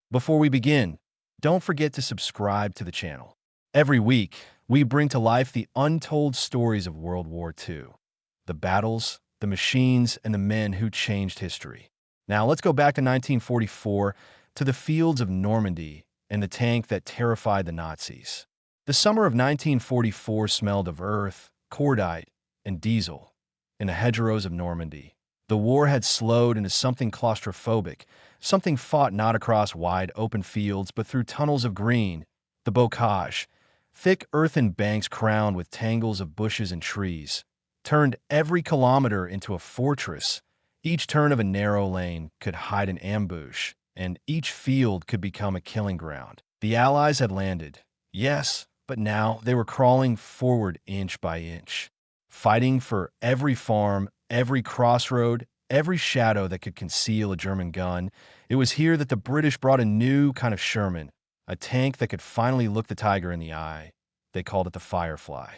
Before we begin, don't forget to subscribe to the channel. Every week, we bring to life the untold stories of World War II, the battles, the machines, and the men who changed history. Now, let's go back to 1944 to the fields of Normandy and the tank that terrified the Nazis. The summer of 1944 smelled of earth, cordite, and diesel in the hedgerows of Normandy. The war had slowed into something claustrophobic, something fought not across wide open fields but through tunnels of green, the bocage, thick earthen banks crowned with tangles of bushes and trees, turned every kilometer into a fortress. Each turn of a narrow lane could hide an ambush, and each field could become a killing ground. The Allies had landed, yes, but now they were crawling forward inch by inch, fighting for every farm, every crossroad, every shadow that could conceal a German gun. It was here that the British brought a new kind of Sherman, a tank that could finally look the tiger in the eye. They called it the Firefly.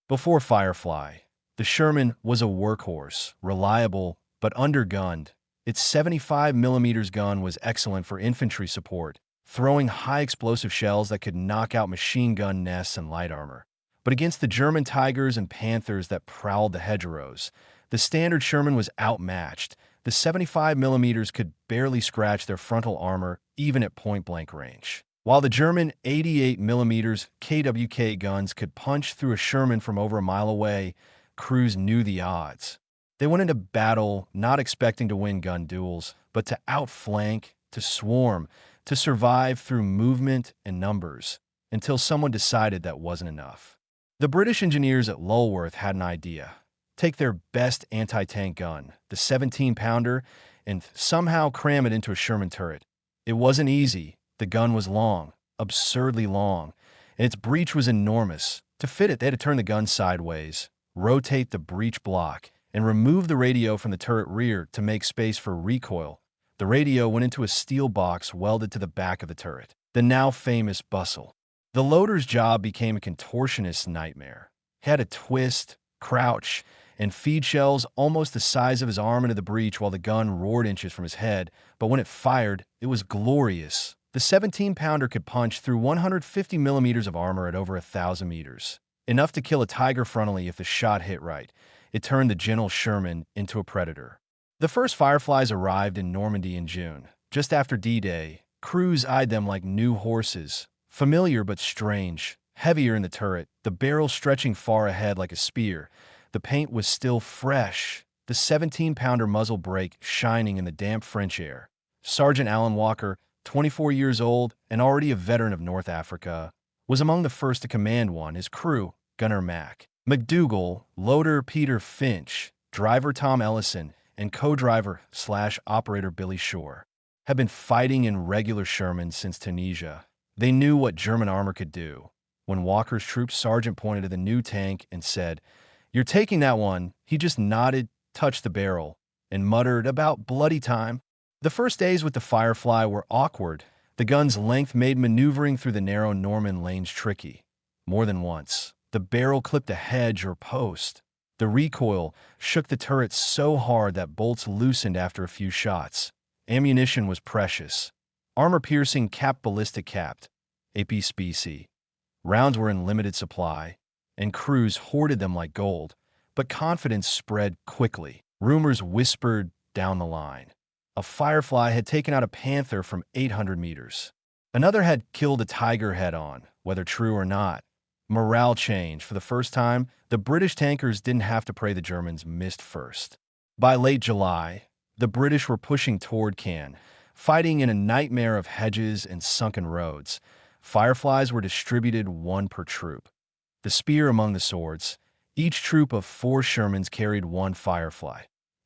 Before Firefly, the Sherman was a workhorse, reliable but undergunned. Its 75mm gun was excellent for infantry support, throwing high explosive shells that could knock out machine gun nests and light armor. But against the German tigers and panthers that prowled the hedgerows, the standard Sherman was outmatched. The 75mm could barely scratch their frontal armor, even at point-blank range. While the German 88mm KWK guns could punch through a Sherman from over a mile away, crews knew the odds. They went into battle not expecting to win gun duels, but to outflank, to swarm, to survive through movement and numbers, until someone decided that wasn't enough. The British engineers at Lulworth had an idea. Take their best anti-tank gun, the 17-pounder, and somehow cram it into a Sherman turret. It wasn't easy. The gun was long, absurdly long, and its breech was enormous. To fit it, they had to turn the gun sideways, rotate the breech block, and remove the radio from the turret rear to make space for recoil. The radio went into a steel box welded to the back of the turret, the now famous bustle. The loader's job became a contortionist's nightmare. He had to twist, crouch, and feed shells almost the size of his arm into the breech while the gun roared inches from his head, but when it fired, it was glorious. The 17-pounder could punch through 150mm of armor at over 1,000 meters, enough to kill a tiger frontally if the shot hit right. It turned the gentle Sherman into a predator. The first Fireflies arrived in Normandy in June, just after D-Day. Crews eyed them like new horses, familiar but strange, heavier in the turret, the barrel stretching far ahead like a spear. The paint was still fresh, the 17-pounder muzzle brake shining in the damp French air. Sergeant Alan Walker, 24 years old and already a veteran of North Africa, was among the first to command one. His crew, Gunner Mac McDougall, loader Peter Finch, driver Tom Ellison, and co-driver/operator Billy Shore, had been fighting in regular Shermans since Tunisia. They knew what German armor could do. When Walker's troop sergeant pointed to the new tank and said, "You're taking that one," he just nodded, touched the barrel, and muttered about bloody time. The first days with the Firefly were awkward. The gun's length made maneuvering through the narrow Norman lanes tricky. More than once, the barrel clipped a hedge or post. The recoil shook the turret so hard that bolts loosened after a few shots. Ammunition was precious. Armor-piercing capped ballistic capped, AP-specie. Rounds were in limited supply, and crews hoarded them like gold. But confidence spread quickly. Rumors whispered down the line. A Firefly had taken out a Panther from 800 meters. Another had killed a Tiger head-on, whether true or not. Morale changed. For the first time, the British tankers didn't have to pray the Germans missed first. By late July, the British were pushing toward Cannes, fighting in a nightmare of hedges and sunken roads. Fireflies were distributed one per troop. The spear among the swords. Each troop of 4 Shermans carried one Firefly,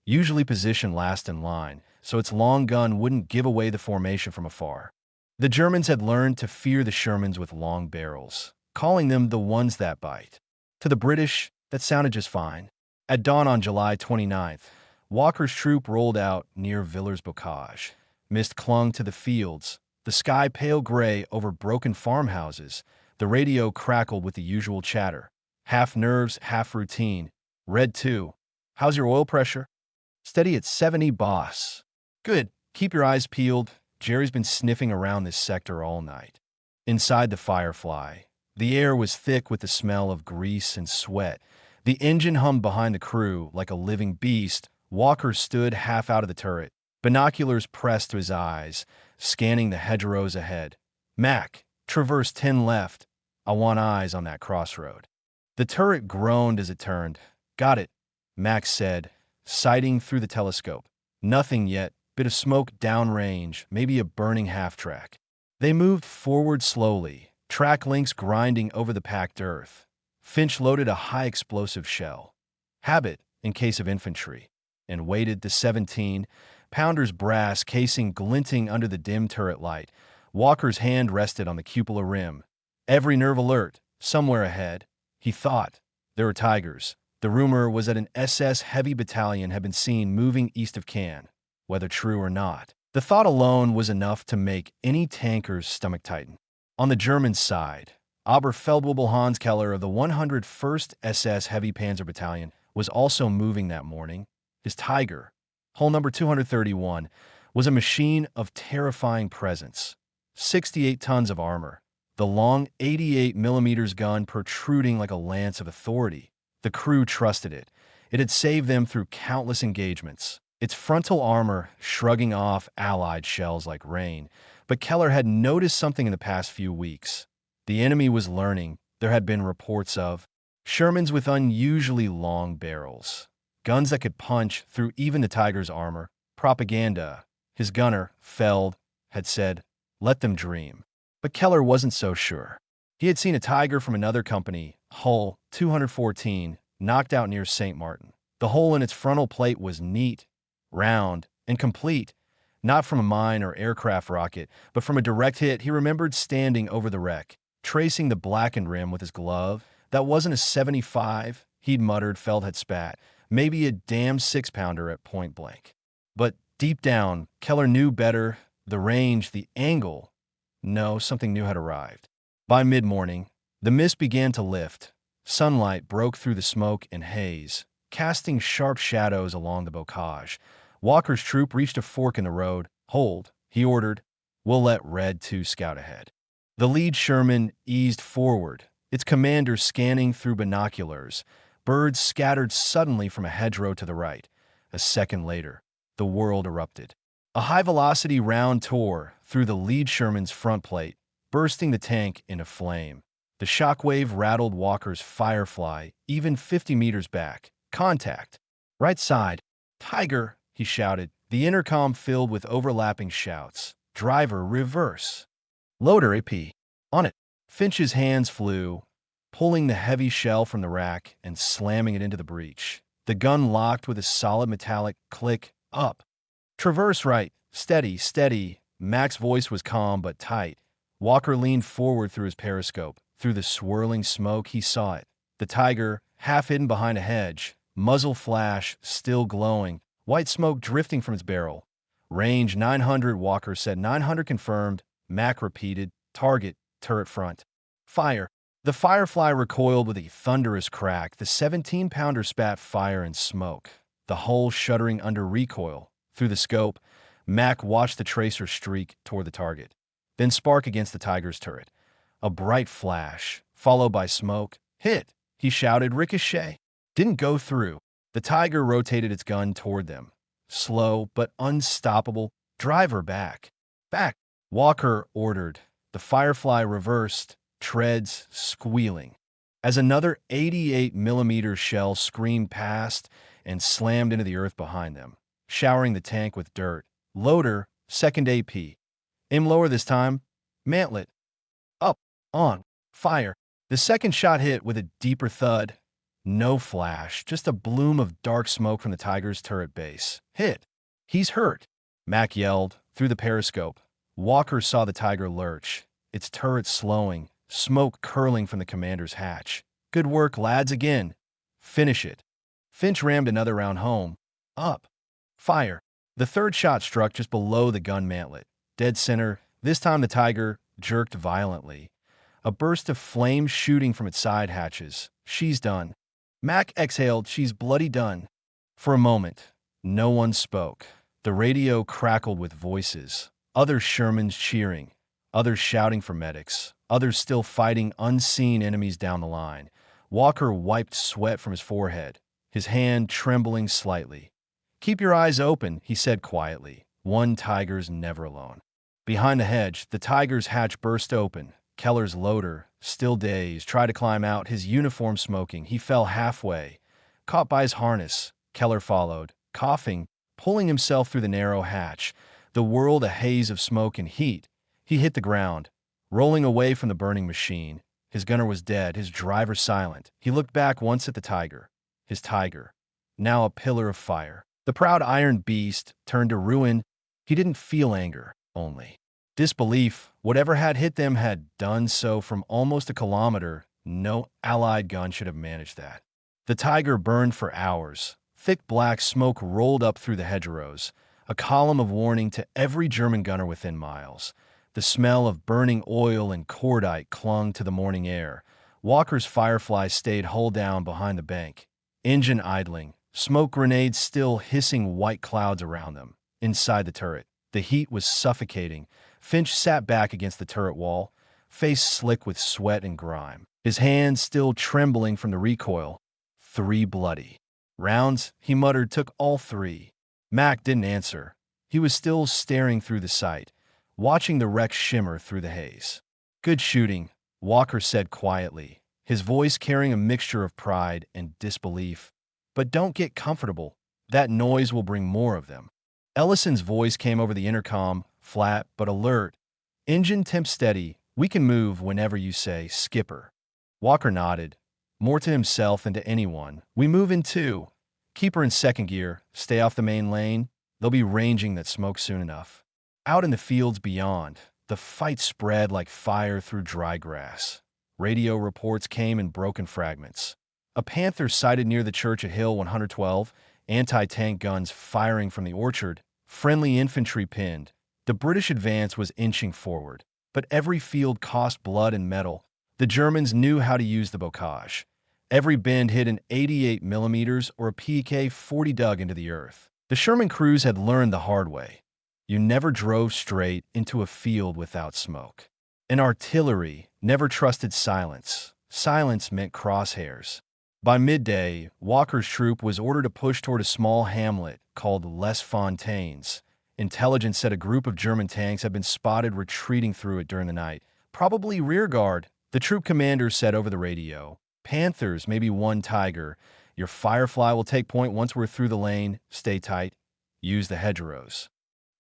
usually positioned last in line, so its long gun wouldn't give away the formation from afar. The Germans had learned to fear the Shermans with long barrels, calling them the ones that bite. To the British, that sounded just fine. At dawn on July 29th, Walker's troop rolled out near Villers Bocage. Mist clung to the fields, the sky pale gray over broken farmhouses. The radio crackled with the usual chatter. Half nerves, half routine. Red 2. How's your oil pressure? Steady at 70, boss. Good. Keep your eyes peeled. Jerry's been sniffing around this sector all night. Inside the Firefly, the air was thick with the smell of grease and sweat. The engine hummed behind the crew like a living beast. Walker stood half out of the turret, binoculars pressed to his eyes, scanning the hedgerows ahead. Mac, traverse 10 left. I want eyes on that crossroad. The turret groaned as it turned. Got it, Mac said, sighting through the telescope. Nothing yet, bit of smoke downrange, maybe a burning half-track. They moved forward slowly, track links grinding over the packed earth. Finch loaded a high-explosive shell. Habit, in case of infantry, and waited. The 17-pounder's brass casing glinting under the dim turret light. Walker's hand rested on the cupola rim. Every nerve alert, somewhere ahead. He thought. There were Tigers. The rumor was that an SS heavy battalion had been seen moving east of Cannes, whether true or not. The thought alone was enough to make any tanker's stomach tighten. On the German side, Oberfeldwebel Hans Keller of the 101st SS Heavy Panzer Battalion was also moving that morning. His Tiger, hull number 231, was a machine of terrifying presence. 68 tons of armor, the long 88mm gun protruding like a lance of authority. The crew trusted it. It had saved them through countless engagements. Its frontal armor shrugging off Allied shells like rain. But Keller had noticed something in the past few weeks. The enemy was learning. There had been reports of Shermans with unusually long barrels, guns that could punch through even the Tiger's armor. Propaganda. His gunner, Feld, had said, let them dream. But Keller wasn't so sure. He had seen a Tiger from another company, hull 214, knocked out near St. Martin. The hole in its frontal plate was neat, round, and complete, not from a mine or aircraft rocket, but from a direct hit. He remembered standing over the wreck, tracing the blackened rim with his glove. That wasn't a 75, he'd muttered. Feld had spat. Maybe a damn 6-pounder at point blank. But deep down, Keller knew better. The range, the angle. No, something new had arrived. By mid-morning, the mist began to lift. Sunlight broke through the smoke and haze, casting sharp shadows along the bocage. Walker's troop reached a fork in the road. Hold, he ordered. We'll let Red 2 scout ahead. The lead Sherman eased forward, its commander scanning through binoculars. Birds scattered suddenly from a hedgerow to the right. A second later, the world erupted. A high-velocity round tore through the lead Sherman's front plate, bursting the tank into flame. The shockwave rattled Walker's Firefly, even 50 meters back. Contact. Right side. Tiger, he shouted, the intercom filled with overlapping shouts. Driver, reverse. Loader, AP. On it. Finch's hands flew, pulling the heavy shell from the rack and slamming it into the breech. The gun locked with a solid metallic click. Up. Traverse right. Steady, steady. Mac's voice was calm but tight. Walker leaned forward through his periscope. Through the swirling smoke, he saw it. The Tiger, half hidden behind a hedge, muzzle flash still glowing, white smoke drifting from its barrel. Range 900, Walker said. 900 confirmed. Mac repeated. Target, turret front. Fire. The Firefly recoiled with a thunderous crack. The 17-pounder spat fire and smoke, the hull shuddering under recoil. Through the scope, Mac watched the tracer streak toward the target, then spark against the Tiger's turret. A bright flash, followed by smoke. Hit, he shouted. Ricochet. Didn't go through. The Tiger rotated its gun toward them. Slow but unstoppable. Driver back. Back, Walker ordered. The Firefly reversed, treads squealing, as another 88mm shell screamed past and slammed into the earth behind them, showering the tank with dirt. Loader, second AP. Aim lower this time. Mantlet. Up. On. Fire. The second shot hit with a deeper thud. No flash, just a bloom of dark smoke from the Tiger's turret base. Hit. He's hurt, Mac yelled through the periscope. Walker saw the Tiger lurch, its turret slowing, smoke curling from the commander's hatch. Good work, lads, again. Finish it. Finch rammed another round home. Up. Fire. The third shot struck just below the gun mantlet. Dead center. This time the Tiger jerked violently. A burst of flame shooting from its side hatches. She's done. Mac exhaled. She's bloody done. For a moment, no one spoke. The radio crackled with voices. Other Shermans cheering, others shouting for medics, others still fighting unseen enemies down the line. Walker wiped sweat from his forehead, his hand trembling slightly. "Keep your eyes open," he said quietly. "One tiger's never alone." Behind the hedge, the tiger's hatch burst open. Keller's loader, still dazed, tried to climb out, his uniform smoking. He fell halfway, caught by his harness. Keller followed, coughing, pulling himself through the narrow hatch, the world a haze of smoke and heat. He hit the ground, rolling away from the burning machine. His gunner was dead, his driver silent. He looked back once at the tiger, his tiger, now a pillar of fire. The proud iron beast turned to ruin. He didn't feel anger, only disbelief. Whatever had hit them had done so from almost a kilometer. No Allied gun should have managed that. The tiger burned for hours. Thick black smoke rolled up through the hedgerows, a column of warning to every German gunner within miles. The smell of burning oil and cordite clung to the morning air. Walker's Firefly stayed hull down behind the bank, engine idling, smoke grenades still hissing white clouds around them. Inside the turret, the heat was suffocating. Finch sat back against the turret wall, face slick with sweat and grime, his hands still trembling from the recoil. 3 bloody rounds, he muttered, took all 3. Mac didn't answer. He was still staring through the sight, watching the wreck shimmer through the haze. "Good shooting," Walker said quietly, his voice carrying a mixture of pride and disbelief. "But don't get comfortable. That noise will bring more of them." Ellison's voice came over the intercom, flat but alert. "Engine temp steady. We can move whenever you say, Skipper." Walker nodded, more to himself than to anyone. "We move in 2. Keep her in 2nd gear. Stay off the main lane. They'll be ranging that smoke soon enough." Out in the fields beyond, the fight spread like fire through dry grass. Radio reports came in broken fragments. A Panther sighted near the church at Hill 112, anti-tank guns firing from the orchard, friendly infantry pinned. The British advance was inching forward, but every field cost blood and metal. The Germans knew how to use the bocage. Every bend hit an 88 mm or a PK-40 dug into the earth. The Sherman crews had learned the hard way. You never drove straight into a field without smoke. And artillery never trusted silence. Silence meant crosshairs. By midday, Walker's troop was ordered to push toward a small hamlet called Les Fontaines. Intelligence said a group of German tanks had been spotted retreating through it during the night. Probably rearguard, the troop commander said over the radio. "Panthers, maybe 1 Tiger. Your Firefly will take point once we're through the lane. Stay tight. Use the hedgerows."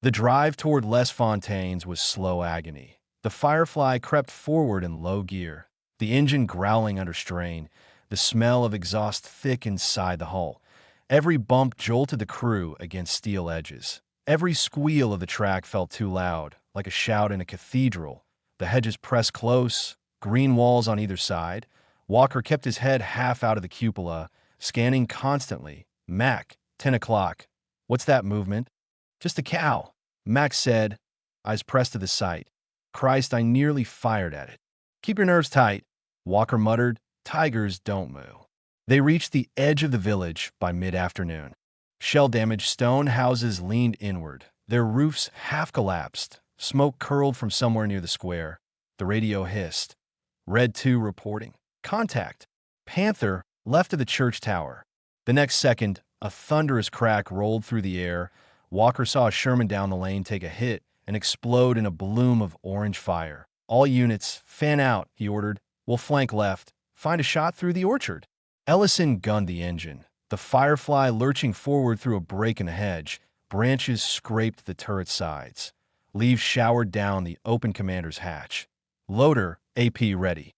The drive toward Les Fontaines was slow agony. The Firefly crept forward in low gear, the engine growling under strain, the smell of exhaust thick inside the hull. Every bump jolted the crew against steel edges. Every squeal of the track felt too loud, like a shout in a cathedral. The hedges pressed close, green walls on either side. Walker kept his head half out of the cupola, scanning constantly. "Mac, 10 o'clock. What's that movement?" "Just a cow," Mac said, eyes pressed to the sight. "Christ, I nearly fired at it." "Keep your nerves tight," Walker muttered. "Tigers don't moo." They reached the edge of the village by mid-afternoon. Shell-damaged stone houses leaned inward, their roofs half collapsed. Smoke curled from somewhere near the square. The radio hissed. Red 2 reporting. "Contact. Panther, left of the church tower." The next second, a thunderous crack rolled through the air. Walker saw a Sherman down the lane take a hit and explode in a bloom of orange fire. "All units, fan out," he ordered. "We'll flank left. Find a shot through the orchard." Ellison gunned the engine. The Firefly lurching forward through a break in the hedge. Branches scraped the turret sides. Leaves showered down the open commander's hatch. "Loader, AP ready."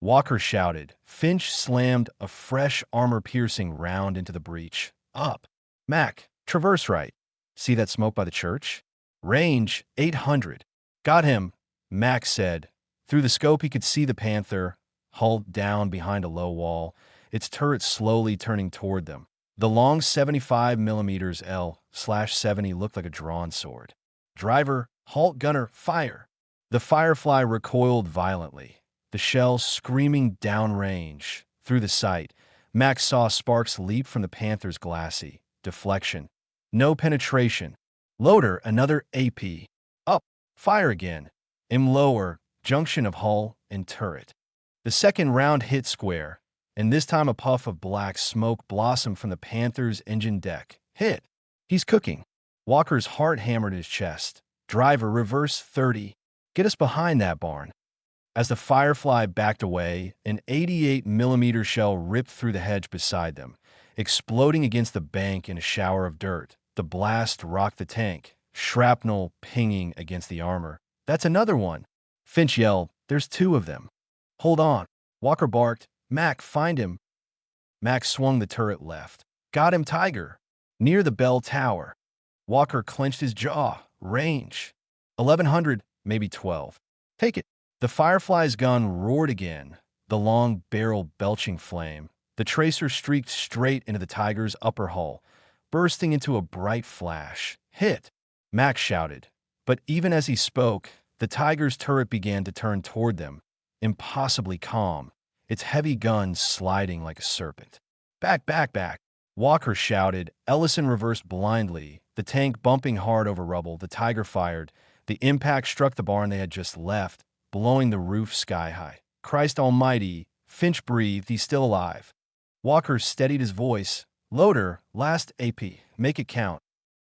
Walker shouted. Finch slammed a fresh armor-piercing round into the breech. "Up. Mac, traverse right. See that smoke by the church? Range, 800. "Got him," Mac said. Through the scope he could see the Panther, hulled down behind a low wall, its turret slowly turning toward them. The long 75 mm L/70 looked like a drawn sword. "Driver, halt gunner, fire!" The Firefly recoiled violently, the shell screaming downrange. Through the sight, Max saw sparks leap from the Panther's glassy deflection. No penetration. "Loader, another AP. Up." Fire again. Aim lower, junction of hull and turret. The second round hit square, and this time a puff of black smoke blossomed from the Panther's engine deck. Hit. He's cooking. Walker's heart hammered his chest. Driver, reverse 30. Get us behind that barn. As the Firefly backed away, an 88mm shell ripped through the hedge beside them, exploding against the bank in a shower of dirt. The blast rocked the tank, shrapnel pinging against the armor. That's another one. Finch yelled, there's two of them. Hold on. Walker barked, Mac, find him. Mac swung the turret left. Got him, Tiger. Near the bell tower. Walker clenched his jaw. Range. 1100, maybe 12. Take it. The Firefly's gun roared again, the long barrel belching flame. The tracer streaked straight into the Tiger's upper hull, bursting into a bright flash. Hit! Mac shouted. But even as he spoke, the Tiger's turret began to turn toward them, impossibly calm, its heavy gun sliding like a serpent. Back, back, back! Walker shouted. Ellison reversed blindly, the tank bumping hard over rubble. The Tiger fired. The impact struck the barn they had just left, blowing the roof sky high. Christ almighty! Finch breathed. He's still alive. Walker steadied his voice. Loader, last AP. Make it count.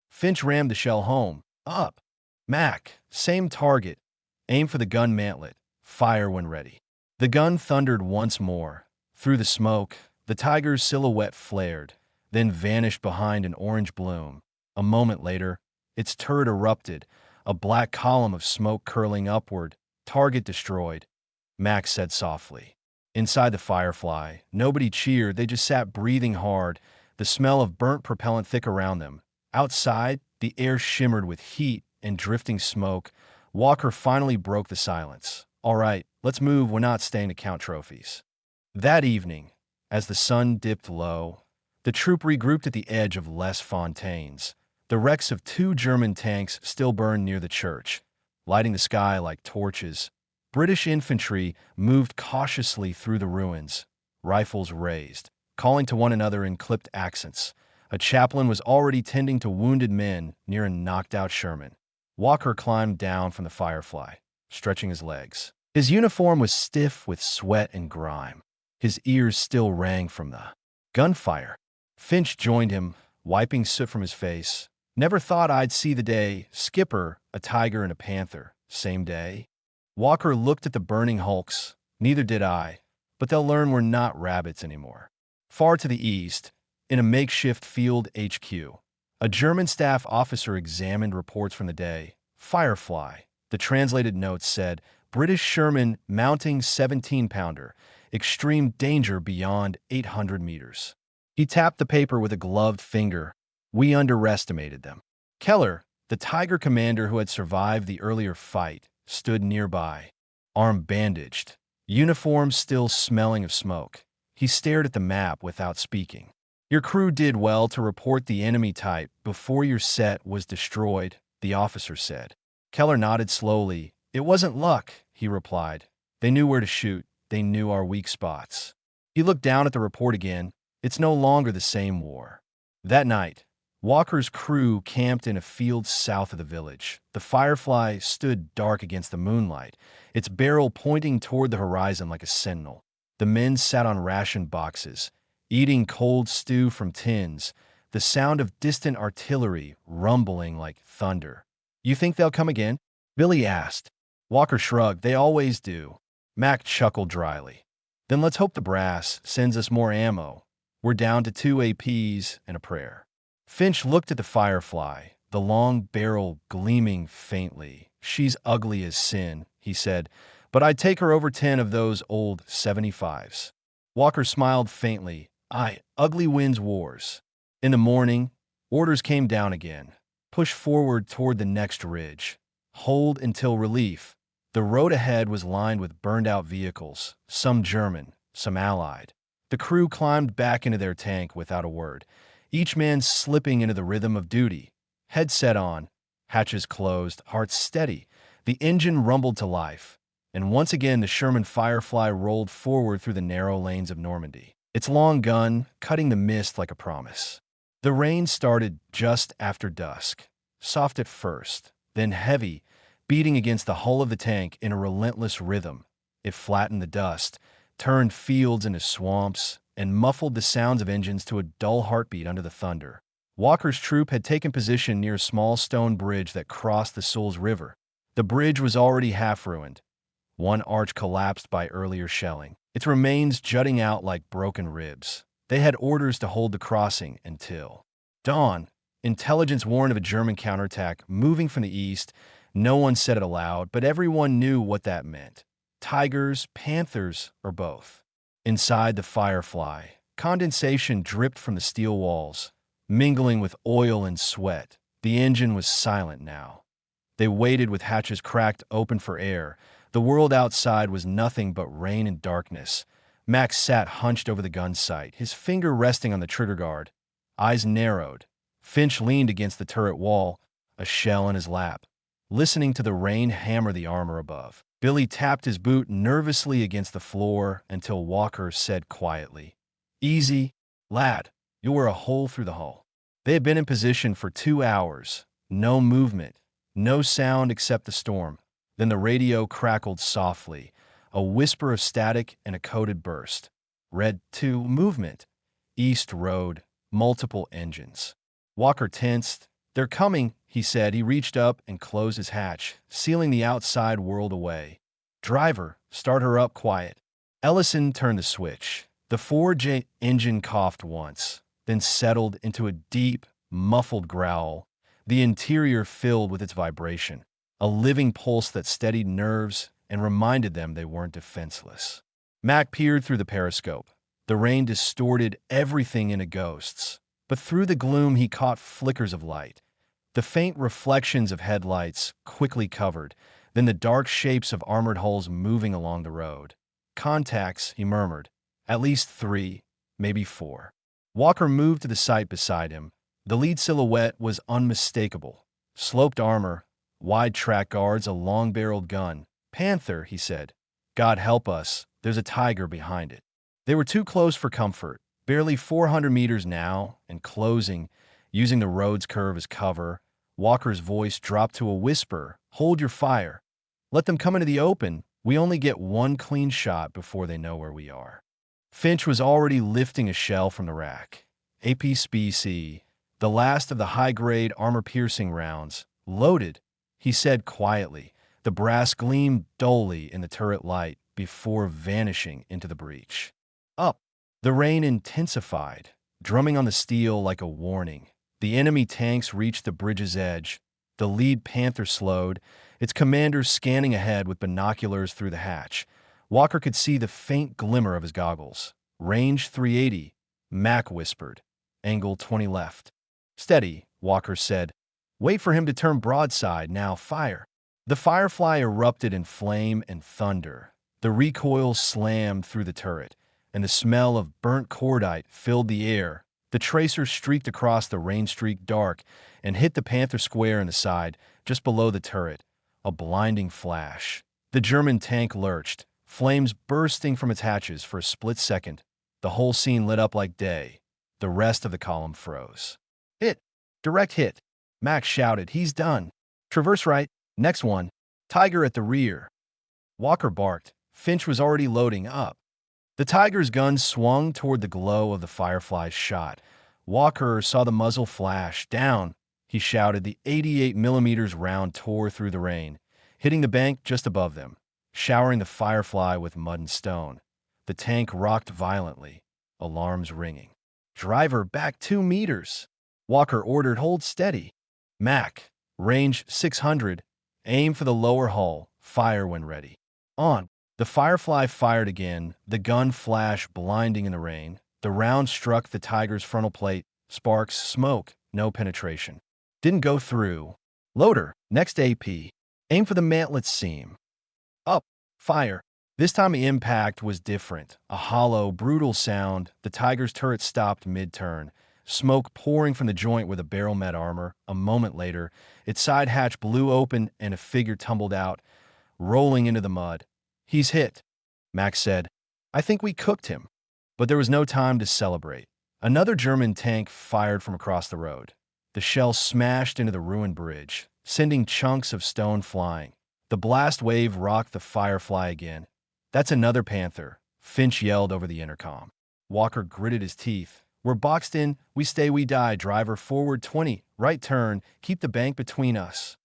Finch rammed the shell home. Up. Mac, same target. Aim for the gun mantlet. Fire when ready. The gun thundered once more. Through the smoke, the Tiger's silhouette flared, then vanished behind an orange bloom. A moment later, its turret erupted, a black column of smoke curling upward. Target destroyed, Mac said softly. Inside the Firefly, nobody cheered. They just sat breathing hard, the smell of burnt propellant thick around them. Outside, the air shimmered with heat and drifting smoke. Walker finally broke the silence. All right, let's move. We're not staying to count trophies. That evening, as the sun dipped low, the troop regrouped at the edge of Les Fontaines. The wrecks of two German tanks still burned near the church, lighting the sky like torches. British infantry moved cautiously through the ruins, rifles raised, calling to one another in clipped accents. A chaplain was already tending to wounded men near a knocked-out Sherman. Walker climbed down from the Firefly, stretching his legs. His uniform was stiff with sweat and grime. His ears still rang from the gunfire. Finch joined him, wiping soot from his face. Never thought I'd see the day. Skipper, a Tiger and a Panther, same day. Walker looked at the burning hulks. Neither did I, but they'll learn we're not rabbits anymore. Far to the east, in a makeshift field HQ, a German staff officer examined reports from the day. Firefly, the translated notes said, British Sherman mounting 17-pounder, extreme danger beyond 800 meters. He tapped the paper with a gloved finger. We underestimated them. Keller, the Tiger commander who had survived the earlier fight, stood nearby, arm bandaged, uniform still smelling of smoke. He stared at the map without speaking. Your crew did well to report the enemy type before your set was destroyed, the officer said. Keller nodded slowly. It wasn't luck, he replied. They knew where to shoot. They knew our weak spots. He looked down at the report again. It's no longer the same war. That night, Walker's crew camped in a field south of the village. The Firefly stood dark against the moonlight, its barrel pointing toward the horizon like a sentinel. The men sat on ration boxes, eating cold stew from tins, the sound of distant artillery rumbling like thunder. You think they'll come again? Billy asked. Walker shrugged. They always do. Mac chuckled dryly. Then let's hope the brass sends us more ammo. We're down to 2 APs and a prayer. Finch looked at the Firefly, the long barrel gleaming faintly. She's ugly as sin, he said, but I'd take her over 10 of those old 75s. Walker smiled faintly. Aye, ugly wins wars. In the morning, orders came down again. Push forward toward the next ridge. Hold until relief. The road ahead was lined with burned-out vehicles, some German, some Allied. The crew climbed back into their tank without a word, each man slipping into the rhythm of duty. Headset on, hatches closed, hearts steady. The engine rumbled to life, and once again the Sherman Firefly rolled forward through the narrow lanes of Normandy, its long gun cutting the mist like a promise. The rain started just after dusk, soft at first, then heavy, beating against the hull of the tank in a relentless rhythm. It flattened the dust, turned fields into swamps, and muffled the sounds of engines to a dull heartbeat under the thunder. Walker's troop had taken position near a small stone bridge that crossed the Souls River. The bridge was already half ruined. One arch collapsed by earlier shelling, its remains jutting out like broken ribs. They had orders to hold the crossing until dawn. Intelligence warned of a German counterattack moving from the east. No one said it aloud, but everyone knew what that meant. Tigers, panthers, or both. Inside the Firefly, condensation dripped from the steel walls, mingling with oil and sweat. The engine was silent now. They waited with hatches cracked open for air. The world outside was nothing but rain and darkness. Max sat hunched over the gun sight, his finger resting on the trigger guard. Eyes narrowed. Finch leaned against the turret wall, a shell in his lap, listening to the rain hammer the armor above. Billy tapped his boot nervously against the floor until Walker said quietly, "Easy, lad. You'll wear a hole through the hull." They had been in position for 2 hours. No movement, no sound except the storm. Then the radio crackled softly, a whisper of static and a coded burst. Red 2, movement. East Road, multiple engines. Walker tensed. "They're coming," he said. He reached up and closed his hatch, sealing the outside world away. "Driver, start her up quiet." Ellison turned the switch. The 4J engine coughed once, then settled into a deep, muffled growl, the interior filled with its vibration, a living pulse that steadied nerves and reminded them they weren't defenseless. Mac peered through the periscope. The rain distorted everything into ghosts, but through the gloom he caught flickers of light. The faint reflections of headlights quickly covered, then the dark shapes of armored hulls moving along the road. "Contacts," he murmured. "At least 3, maybe 4. Walker moved to the sight beside him. The lead silhouette was unmistakable. Sloped armor, wide track guards, a long-barreled gun. "Panther," he said. "God help us, there's a tiger behind it." They were too close for comfort, barely 400 meters now, and closing, using the road's curve as cover. Walker's voice dropped to a whisper, "Hold your fire. Let them come into the open. We only get one clean shot before they know where we are." Finch was already lifting a shell from the rack. APSBC, the last of the high-grade armor-piercing rounds, loaded, he said quietly. The brass gleamed dully in the turret light before vanishing into the breach. Up. The rain intensified, drumming on the steel like a warning. The enemy tanks reached the bridge's edge. The lead Panther slowed, its commander scanning ahead with binoculars through the hatch. Walker could see the faint glimmer of his goggles. "Range 380, Mac whispered. "Angle 20 left." "Steady," Walker said. "Wait for him to turn broadside, now fire." The Firefly erupted in flame and thunder. The recoil slammed through the turret, and the smell of burnt cordite filled the air. The tracer streaked across the rain-streaked dark and hit the Panther square in the side, just below the turret. A blinding flash. The German tank lurched, flames bursting from its hatches for a split second. The whole scene lit up like day. The rest of the column froze. "Hit! Direct hit!" Max shouted. "He's done. Traverse right. Next one. Tiger at the rear." Walker barked. Finch was already loading up. The Tiger's gun swung toward the glow of the Firefly's shot. Walker saw the muzzle flash. "Down," he shouted. The 88mm round tore through the rain, hitting the bank just above them, showering the Firefly with mud and stone. The tank rocked violently, alarms ringing. "Driver, back 2 meters." Walker ordered. "Hold steady." "Mac, range 600. Aim for the lower hull. Fire when ready." "On." The Firefly fired again, the gun flashed blinding in the rain. The round struck the Tiger's frontal plate. Sparks, smoke, no penetration. Didn't go through. "Loader, next AP. Aim for the mantlet seam." "Up. Fire." This time the impact was different. A hollow, brutal sound. The Tiger's turret stopped mid-turn. Smoke pouring from the joint where the barrel met armor. A moment later, its side hatch blew open and a figure tumbled out, rolling into the mud. "He's hit," Max said. "I think we cooked him." But there was no time to celebrate. Another German tank fired from across the road. The shell smashed into the ruined bridge, sending chunks of stone flying. The blast wave rocked the Firefly again. "That's another Panther," Finch yelled over the intercom. Walker gritted his teeth. "We're boxed in. We stay, we die. Driver forward 20. Right turn. Keep the bank between us."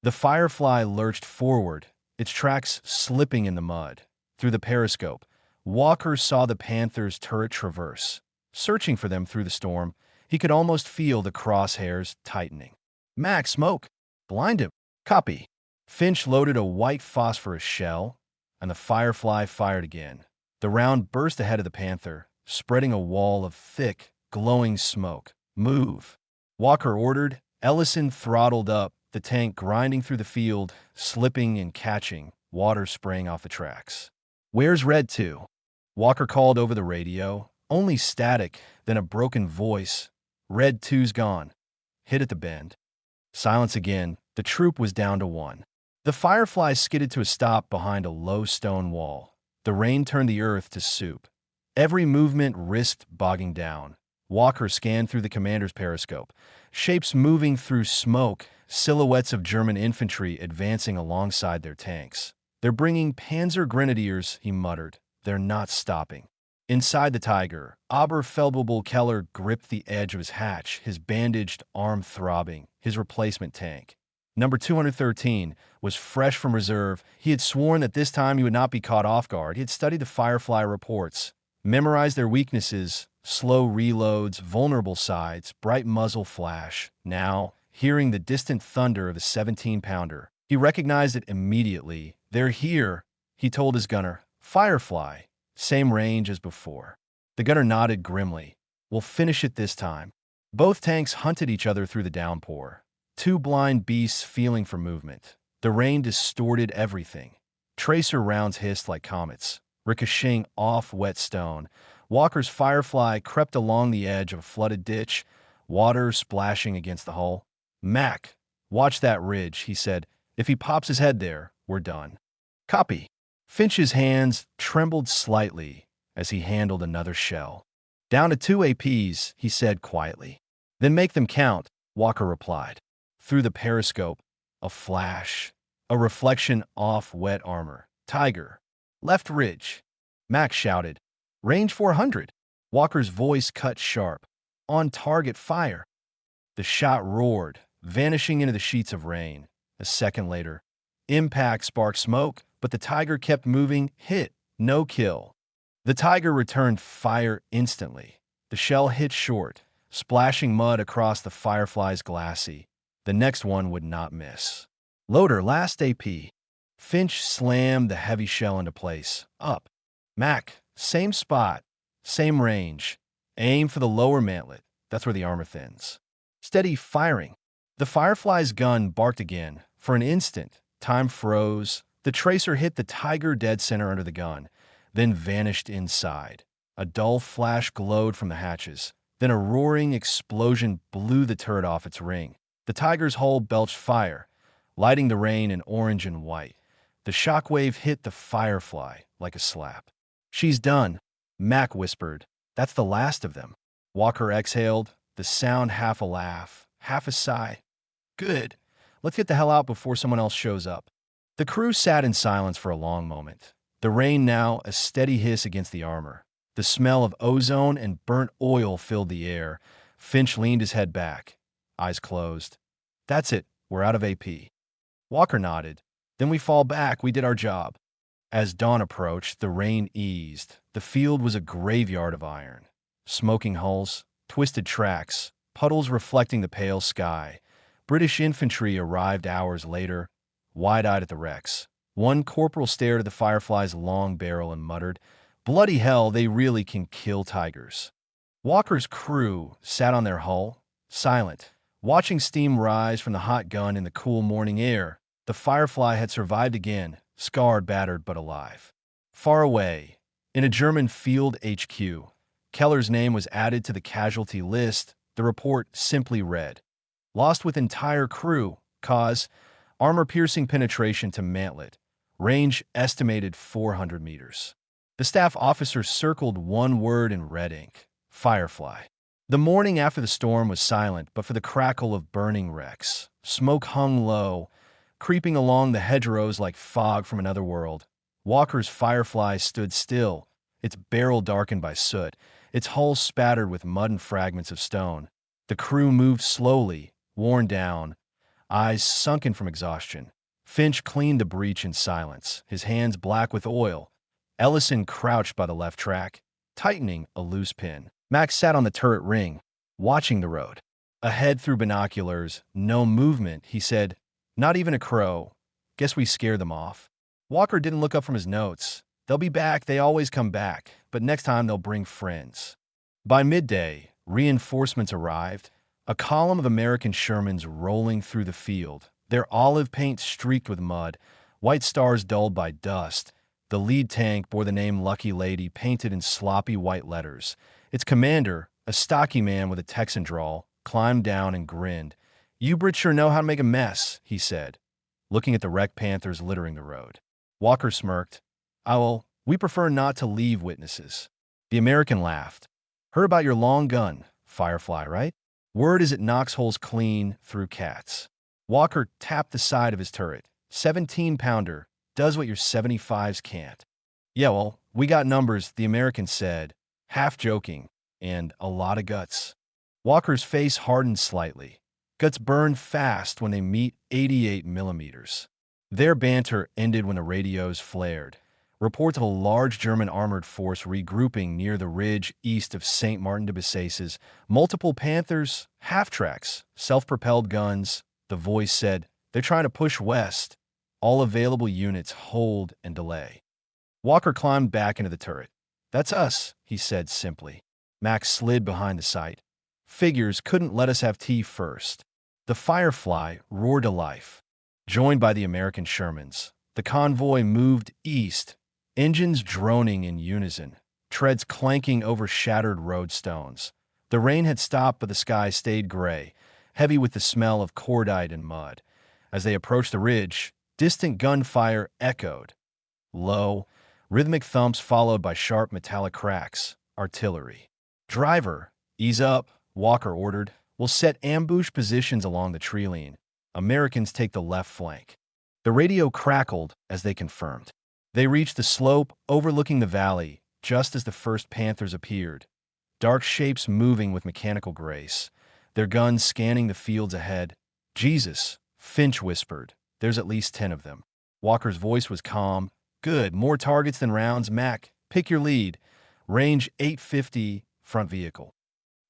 The Firefly lurched forward, its tracks slipping in the mud. Through the periscope, Walker saw the Panther's turret traverse. Searching for them through the storm, he could almost feel the crosshairs tightening. "Mac, smoke! Blind him! Copy!" Finch loaded a white phosphorus shell, and the Firefly fired again. The round burst ahead of the Panther, spreading a wall of thick, glowing smoke. "Move!" Walker ordered. Ellison throttled up, the tank grinding through the field, slipping and catching, water spraying off the tracks. "Where's Red 2? Walker called over the radio. Only static, then a broken voice. "Red 2's gone. Hit at the bend." Silence again. The troop was down to 1. The Firefly skidded to a stop behind a low stone wall. The rain turned the earth to soup. Every movement risked bogging down. Walker scanned through the commander's periscope. Shapes moving through smoke, silhouettes of German infantry advancing alongside their tanks. "They're bringing Panzer Grenadiers," he muttered. "They're not stopping." Inside the Tiger, Oberfeldwebel Keller gripped the edge of his hatch, his bandaged arm throbbing, his replacement tank. Number 213 was fresh from reserve. He had sworn that this time he would not be caught off guard. He had studied the Firefly reports, memorized their weaknesses, slow reloads, vulnerable sides, bright muzzle flash. Now, hearing the distant thunder of the 17-pounder, he recognized it immediately. "They're here," he told his gunner. "Firefly. Same range as before." The gunner nodded grimly. "We'll finish it this time." Both tanks hunted each other through the downpour. Two blind beasts feeling for movement. The rain distorted everything. Tracer rounds hissed like comets, ricocheting off wet stone. Walker's Firefly crept along the edge of a flooded ditch, water splashing against the hull. "Mac, watch that ridge," he said. "If he pops his head there, we're done." "Copy." Finch's hands trembled slightly as he handled another shell. "Down to 2 APs, he said quietly. "Then make them count," Walker replied. Through the periscope, a flash, a reflection off wet armor. "Tiger. Left ridge." Mac shouted. "Range 400. Walker's voice cut sharp. "On target fire." The shot roared, vanishing into the sheets of rain. A second later, impact sparked smoke, but the Tiger kept moving. Hit. No kill. The Tiger returned fire instantly. The shell hit short, splashing mud across the Firefly's glacis. The next one would not miss. "Loader, last AP." Finch slammed the heavy shell into place. "Up." "Mac, same spot, same range. Aim for the lower mantlet. That's where the armor thins." "Steady firing." The Firefly's gun barked again. For an instant, time froze. The tracer hit the Tiger dead center under the gun, then vanished inside. A dull flash glowed from the hatches. Then a roaring explosion blew the turret off its ring. The Tiger's hull belched fire, lighting the rain in orange and white. The shockwave hit the Firefly like a slap. "She's done," Mac whispered. "That's the last of them." Walker exhaled, the sound half a laugh, half a sigh. "Good. Let's get the hell out before someone else shows up." The crew sat in silence for a long moment. The rain now a steady hiss against the armor. The smell of ozone and burnt oil filled the air. Finch leaned his head back, eyes closed. "That's it. We're out of AP." Walker nodded. "Then we fall back. We did our job." As dawn approached, the rain eased. The field was a graveyard of iron. Smoking hulls, twisted tracks, puddles reflecting the pale sky. British infantry arrived hours later, wide-eyed at the wrecks. One corporal stared at the Firefly's long barrel and muttered, "Bloody hell, they really can kill Tigers." Walker's crew sat on their hull, silent, watching steam rise from the hot gun in the cool morning air. The Firefly had survived again, scarred, battered, but alive. Far away, in a German field HQ, Keller's name was added to the casualty list. The report simply read, "Lost with entire crew. Cause, armor-piercing penetration to mantlet. Range estimated 400 meters." The staff officer circled one word in red ink, Firefly. The morning after the storm was silent but for the crackle of burning wrecks. Smoke hung low, creeping along the hedgerows like fog from another world. Walker's Firefly stood still, its barrel darkened by soot, its hull spattered with mud and fragments of stone. The crew moved slowly, worn down, eyes sunken from exhaustion. Finch cleaned the breach in silence, his hands black with oil. Ellison crouched by the left track, tightening a loose pin. Max sat on the turret ring, watching the road. Ahead through binoculars, no movement, he said. Not even a crow. Guess we scared them off. Walker didn't look up from his notes. They'll be back, they always come back, but next time they'll bring friends. By midday, reinforcements arrived, a column of American Shermans rolling through the field, their olive paint streaked with mud, white stars dulled by dust. The lead tank bore the name Lucky Lady painted in sloppy white letters. Its commander, a stocky man with a Texan drawl, climbed down and grinned. "You Brits sure know how to make a mess," he said, looking at the wrecked Panthers littering the road. Walker smirked. "Well, we prefer not to leave witnesses." The American laughed. "Heard about your long gun, Firefly, right? Word is it knocks holes clean through cats." Walker tapped the side of his turret. 17-pounder, does what your 75s can't. "Yeah, well, we got numbers," the American said, half joking, "and a lot of guts." Walker's face hardened slightly. Guts burn fast when they meet 88 millimeters. Their banter ended when the radios flared. Reports of a large German armored force regrouping near the ridge east of St. Martin de Bessaises. Multiple Panthers, half-tracks, self-propelled guns. The voice said, "They're trying to push west. All available units hold and delay." Walker climbed back into the turret. "That's us," he said simply. Max slid behind the sight. "Figures couldn't let us have tea first." The Firefly roared to life. Joined by the American Shermans, the convoy moved east, engines droning in unison, treads clanking over shattered road stones. The rain had stopped, but the sky stayed gray, heavy with the smell of cordite and mud. As they approached the ridge, distant gunfire echoed. Low, rhythmic thumps followed by sharp metallic cracks. Artillery. "Driver, ease up," Walker ordered. "We'll set ambush positions along the tree line. Americans take the left flank." The radio crackled as they confirmed. They reached the slope overlooking the valley just as the first Panthers appeared, dark shapes moving with mechanical grace, their guns scanning the fields ahead. "Jesus," Finch whispered. "There's at least 10 of them." Walker's voice was calm. "Good, more targets than rounds. Mac, pick your lead. Range 850, front vehicle.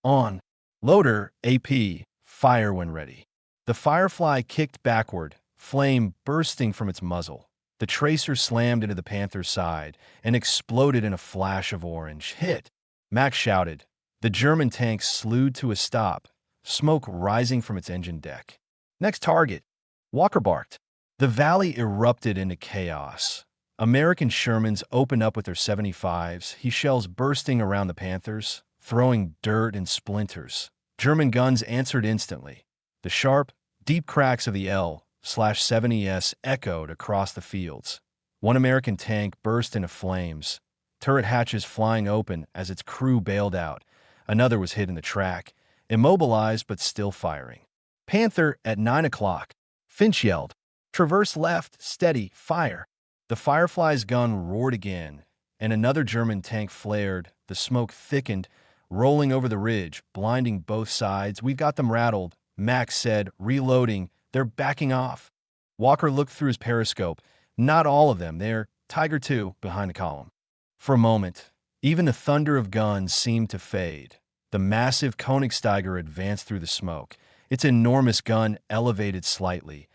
On. Loader, AP, fire when ready." The Firefly kicked backward, flame bursting from its muzzle. The tracer slammed into the Panther's side and exploded in a flash of orange. "Hit!" Max shouted. The German tank slewed to a stop, smoke rising from its engine deck. "Next target!" Walker barked. The valley erupted into chaos. American Shermans opened up with their 75s, shells bursting around the Panthers, throwing dirt and splinters. German guns answered instantly. The sharp, deep cracks of the L/70s echoed across the fields. One American tank burst into flames, turret hatches flying open as its crew bailed out. Another was hit in the track, immobilized but still firing. "Panther at 9 o'clock. Finch yelled. "Traverse left, steady, fire." The Firefly's gun roared again, and another German tank flared. The smoke thickened, rolling over the ridge, blinding both sides. "We've got them rattled," Max said, reloading. "They're backing off." Walker looked through his periscope. "Not all of them. They're Tiger 2 behind the column." For a moment, even the thunder of guns seemed to fade. The massive Koenigsteiger advanced through the smoke, its enormous gun elevated slightly,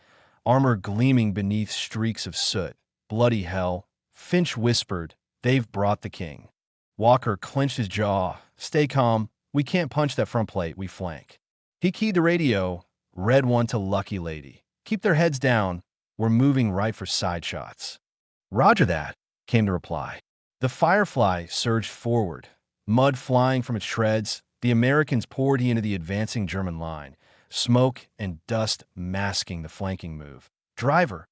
armor gleaming beneath streaks of soot. "Bloody hell," Finch whispered. "They've brought the king." Walker clenched his jaw. "Stay calm. We can't punch that front plate. We flank." He keyed the radio, read one to Lucky Lady. "Keep their heads down. We're moving right for side shots." "Roger that," came the reply. The Firefly surged forward, mud flying from its treads. The Americans poured into the advancing German line, smoke and dust masking the flanking move. "Driver,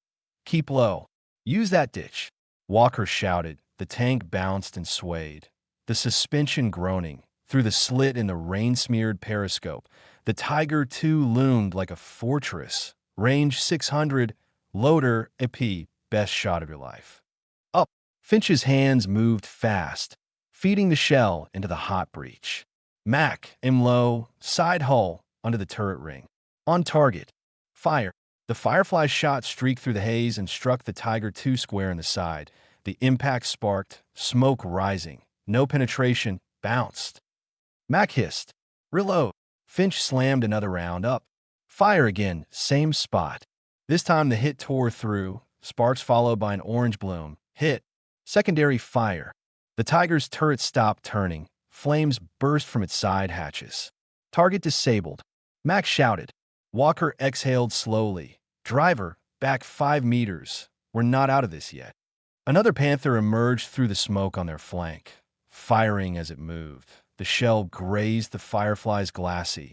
keep low. Use that ditch," Walker shouted. The tank bounced and swayed, the suspension groaning. Through the slit in the rain-smeared periscope, the Tiger II loomed like a fortress. "Range 600, Loader, EP, best shot of your life. Up. Finch's hands moved fast, feeding the shell into the hot breech. Mac, aim low, side hull, under the turret ring. On target. Fire. The Firefly shot streaked through the haze and struck the Tiger II square in the side. The impact sparked, smoke rising. No penetration, bounced. Mac hissed. Reload. Finch slammed another round up. Fire again, same spot. This time the hit tore through, sparks followed by an orange bloom. Hit. Secondary fire. The Tiger's turret stopped turning. Flames burst from its side hatches. Target disabled. Mac shouted. Walker exhaled slowly. Driver, back 5 meters. We're not out of this yet. Another Panther emerged through the smoke on their flank, firing as it moved. The shell grazed the Firefly's glacis,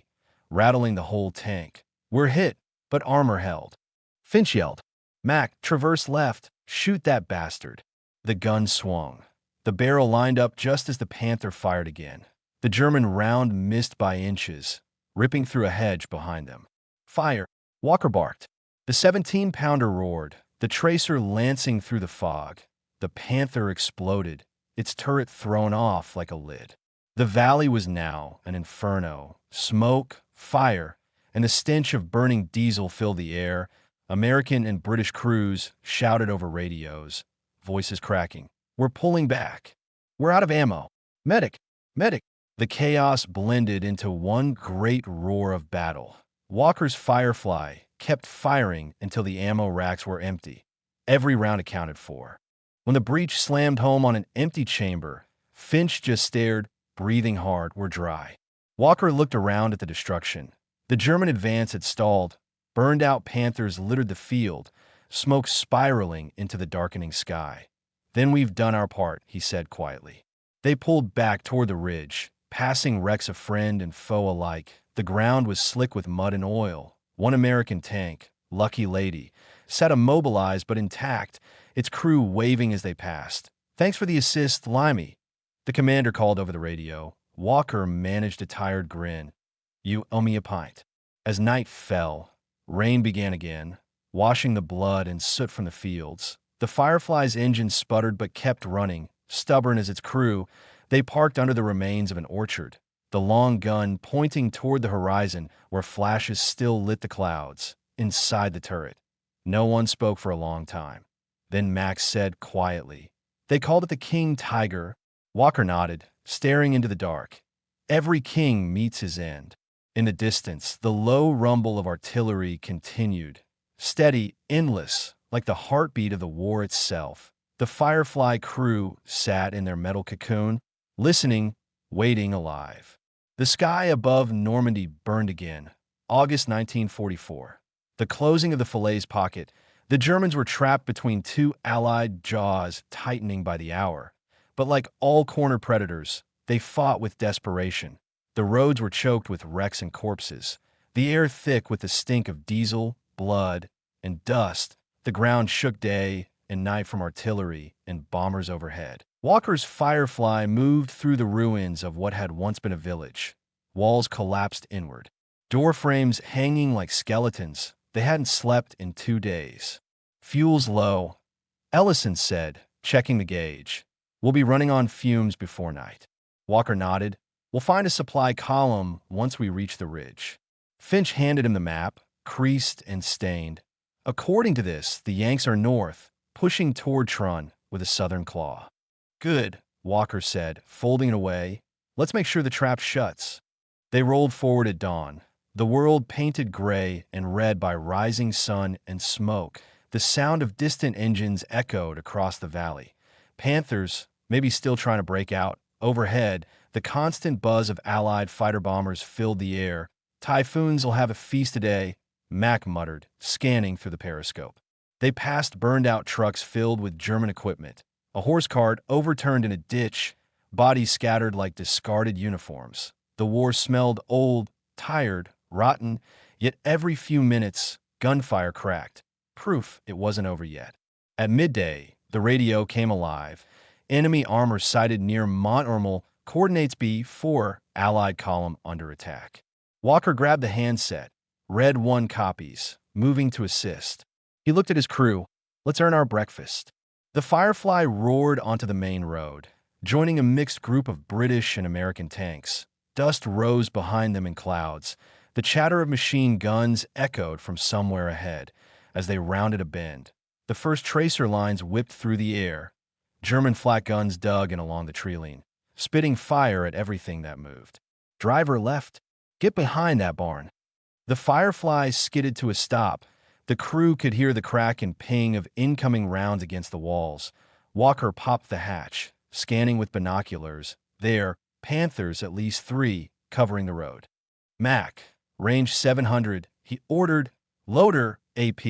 rattling the whole tank. We're hit, but armor held. Finch yelled. Mac, traverse left. Shoot that bastard. The gun swung. The barrel lined up just as the Panther fired again. The German round missed by inches, ripping through a hedge behind them. Fire. Walker barked. The 17-pounder roared, the tracer lancing through the fog. The Panther exploded, its turret thrown off like a lid. The valley was now an inferno. Smoke, fire, and the stench of burning diesel filled the air. American and British crews shouted over radios, voices cracking. We're pulling back. We're out of ammo. Medic! Medic! The chaos blended into one great roar of battle. Walker's Firefly kept firing until the ammo racks were empty. Every round accounted for. When the breech slammed home on an empty chamber, Finch just stared, breathing hard. We're dry. Walker looked around at the destruction. The German advance had stalled. Burned-out Panthers littered the field, smoke spiraling into the darkening sky. Then we've done our part, he said quietly. They pulled back toward the ridge, passing wrecks of friend and foe alike. The ground was slick with mud and oil. One American tank, Lucky Lady, sat immobilized but intact, its crew waving as they passed. Thanks for the assist, Limey. The commander called over the radio. Walker managed a tired grin. You owe me a pint. As night fell, rain began again, washing the blood and soot from the fields. The Firefly's engine sputtered but kept running. Stubborn as its crew, they parked under the remains of an orchard, the long gun pointing toward the horizon where flashes still lit the clouds, inside the turret. No one spoke for a long time. Then Max said quietly, They called it the King Tiger. Walker nodded, staring into the dark. Every king meets his end. In the distance, the low rumble of artillery continued, steady, endless, like the heartbeat of the war itself. The Firefly crew sat in their metal cocoon, listening, waiting, alive. The sky above Normandy burned again. August 1944. The closing of the Falaise pocket. The Germans were trapped between two Allied jaws tightening by the hour. But like all corner predators, they fought with desperation. The roads were choked with wrecks and corpses, the air thick with the stink of diesel, blood, and dust. The ground shook day and night from artillery and bombers overhead. Walker's Firefly moved through the ruins of what had once been a village. Walls collapsed inward. Door frames hanging like skeletons. They hadn't slept in 2 days. Fuel's low, Ellison said, checking the gauge. We'll be running on fumes before night. Walker nodded. We'll find a supply column once we reach the ridge. Finch handed him the map, creased and stained. According to this, the Yanks are north, pushing toward Trun with a southern claw. Good, Walker said, folding it away. Let's make sure the trap shuts. They rolled forward at dawn, the world painted gray and red by rising sun and smoke. The sound of distant engines echoed across the valley. Panthers, maybe still trying to break out. Overhead, the constant buzz of Allied fighter bombers filled the air. Typhoons will have a feast today, Mac muttered, scanning through the periscope. They passed burned-out trucks filled with German equipment. A horse cart overturned in a ditch, bodies scattered like discarded uniforms. The war smelled old, tired, rotten, yet every few minutes, gunfire cracked. Proof it wasn't over yet. At midday, the radio came alive. Enemy armor sighted near Mont-Ormel, coordinates B4, Allied column under attack. Walker grabbed the handset, read 1 copies, moving to assist. He looked at his crew. Let's earn our breakfast. The Firefly roared onto the main road, joining a mixed group of British and American tanks. Dust rose behind them in clouds. The chatter of machine guns echoed from somewhere ahead as they rounded a bend. The first tracer lines whipped through the air. German flak guns dug in along the tree line, spitting fire at everything that moved. Driver left. Get behind that barn. The Firefly skidded to a stop. The crew could hear the crack and ping of incoming rounds against the walls. Walker popped the hatch, scanning with binoculars. There, Panthers, at least 3, covering the road. Mac, range 700, he ordered. Loader, AP,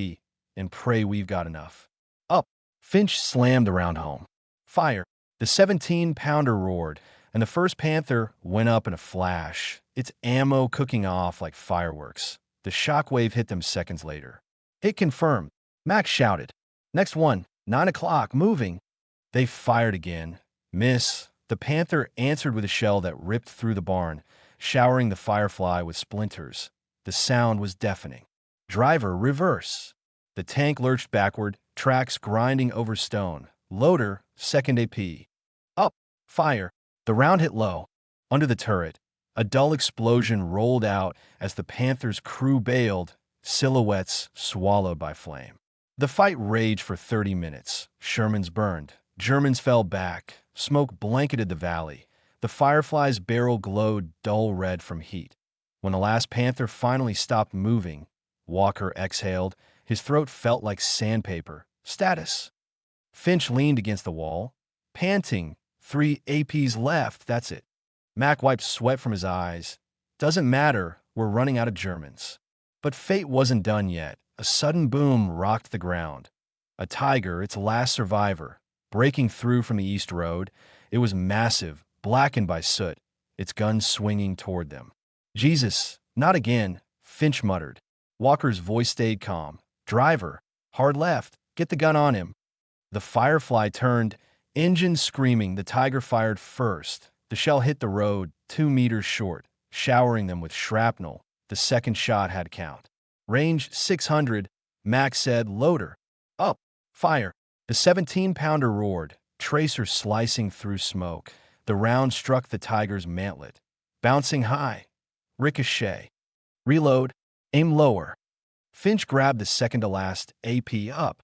and pray we've got enough. Up. Finch slammed the round home. Fire. The 17-pounder roared, and the first Panther went up in a flash, its ammo cooking off like fireworks. The shockwave hit them seconds later. Hit confirmed. Max shouted. Next one, 9 o'clock, moving. They fired again. Miss. The Panther answered with a shell that ripped through the barn, showering the Firefly with splinters. The sound was deafening. Driver, reverse. The tank lurched backward, tracks grinding over stone. Loader, second AP. Up. Fire. The round hit low. Under the turret, a dull explosion rolled out as the Panther's crew bailed, silhouettes swallowed by flame. The fight raged for 30 minutes. Shermans burned. Germans fell back. Smoke blanketed the valley. The Firefly's barrel glowed dull red from heat. When the last Panther finally stopped moving, Walker exhaled. His throat felt like sandpaper. Status. Finch leaned against the wall, panting. 3 APs left, that's it. Mac wiped sweat from his eyes. Doesn't matter, we're running out of Germans. But fate wasn't done yet. A sudden boom rocked the ground. A Tiger, its last survivor, breaking through from the east road. It was massive, blackened by soot, its gun swinging toward them. Jesus, not again, Finch muttered. Walker's voice stayed calm. Driver, hard left, get the gun on him. The Firefly turned, engine screaming. The Tiger fired first. The shell hit the road, 2 meters short, showering them with shrapnel. The second shot had count. Range 600, Max said. Loader. Up. Fire. The 17-pounder roared, tracer slicing through smoke. The round struck the Tiger's mantlet, bouncing high. Ricochet. Reload. Aim lower. Finch grabbed the second-to-last AP. Up.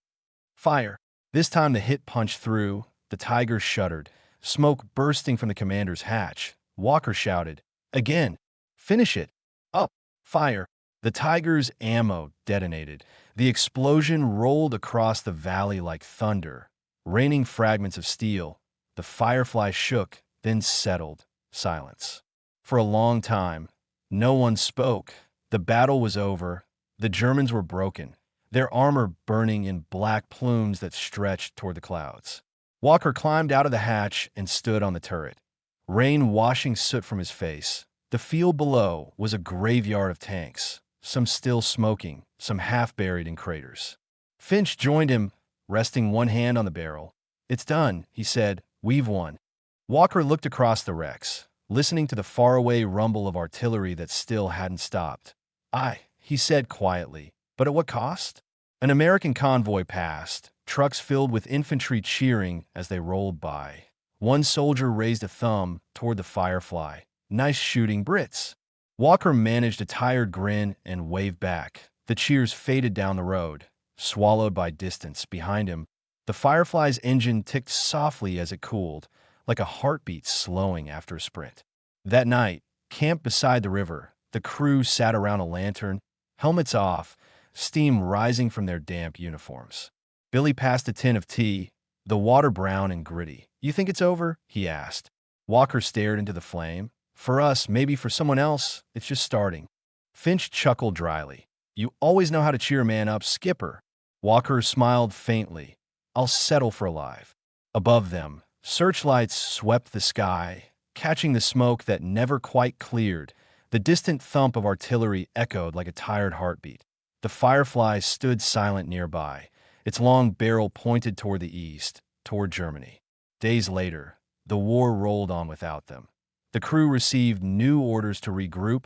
Fire. This time the hit punched through. The Tiger shuddered, smoke bursting from the commander's hatch. Walker shouted, again. Finish it. Up. Fire. The Tiger's ammo detonated. The explosion rolled across the valley like thunder, raining fragments of steel. The Firefly shook, then settled. Silence. For a long time, no one spoke. The battle was over. The Germans were broken, their armor burning in black plumes that stretched toward the clouds. Walker climbed out of the hatch and stood on the turret, rain washing soot from his face. The field below was a graveyard of tanks, some still smoking, some half buried in craters. Finch joined him, resting one hand on the barrel. It's done, he said. We've won. Walker looked across the wrecks, listening to the faraway rumble of artillery that still hadn't stopped. Aye, he said quietly, but at what cost? An American convoy passed, trucks filled with infantry cheering as they rolled by. One soldier raised a thumb toward the Firefly. Nice shooting, Brits. Walker managed a tired grin and waved back. The cheers faded down the road, swallowed by distance. Behind him, the Firefly's engine ticked softly as it cooled, like a heartbeat slowing after a sprint. That night, camped beside the river, the crew sat around a lantern, helmets off, steam rising from their damp uniforms. Billy passed a tin of tea, the water brown and gritty. You think it's over? He asked. Walker stared into the flame. For us, maybe for someone else, it's just starting. Finch chuckled dryly. You always know how to cheer a man up, Skipper. Walker smiled faintly. I'll settle for alive. Above them, searchlights swept the sky, catching the smoke that never quite cleared. The distant thump of artillery echoed like a tired heartbeat. The Firefly stood silent nearby, its long barrel pointed toward the east, toward Germany. Days later, the war rolled on without them. The crew received new orders to regroup,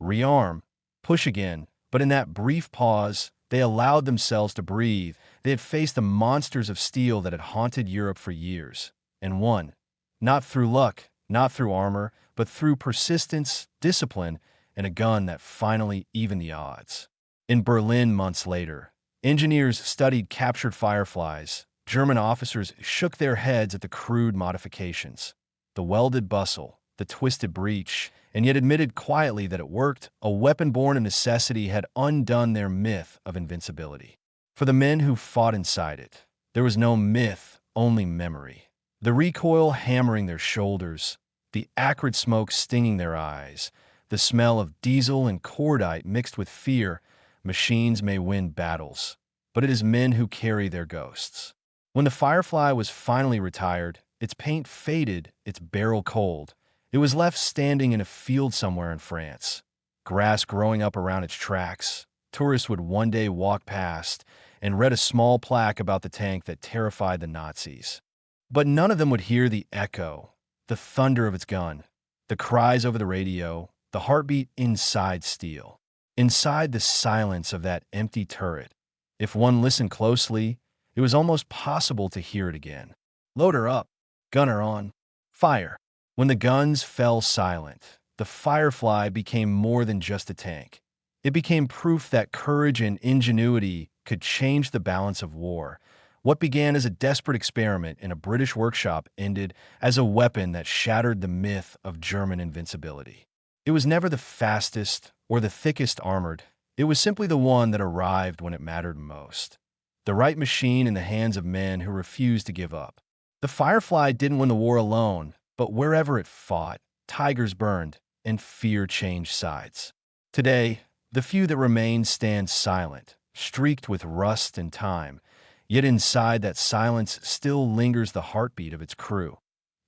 rearm, push again, but in that brief pause, They allowed themselves to breathe. They had faced the monsters of steel that had haunted Europe for years, and won. Not through luck, not through armor, but through persistence, discipline, and a gun that finally evened the odds. In Berlin months later, engineers studied captured Fireflies. German officers shook their heads at the crude modifications, the welded bustle, the twisted breech, and yet admitted quietly that it worked. A weapon born of necessity had undone their myth of invincibility. For the men who fought inside it, there was no myth, only memory. The recoil hammering their shoulders, the acrid smoke stinging their eyes, the smell of diesel and cordite mixed with fear. Machines may win battles, but it is men who carry their ghosts. When the Firefly was finally retired, its paint faded, its barrel cold. It was left standing in a field somewhere in France, grass growing up around its tracks. Tourists would one day walk past and read a small plaque about the tank that terrified the Nazis. But none of them would hear the echo, the thunder of its gun, the cries over the radio, the heartbeat inside steel. Inside the silence of that empty turret, if one listened closely, it was almost possible to hear it again. Load her up. Gunner on. Fire. When the guns fell silent, the Firefly became more than just a tank. It became proof that courage and ingenuity could change the balance of war. What began as a desperate experiment in a British workshop ended as a weapon that shattered the myth of German invincibility. It was never the fastest or the thickest armored. It was simply the one that arrived when it mattered most. The right machine in the hands of men who refused to give up. The Firefly didn't win the war alone, but wherever it fought, tigers burned and fear changed sides. Today, the few that remain stand silent, streaked with rust and time, yet inside that silence still lingers the heartbeat of its crew,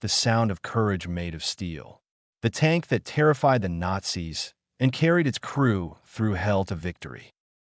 the sound of courage made of steel. The tank that terrified the Nazis and carried its crew through hell to victory.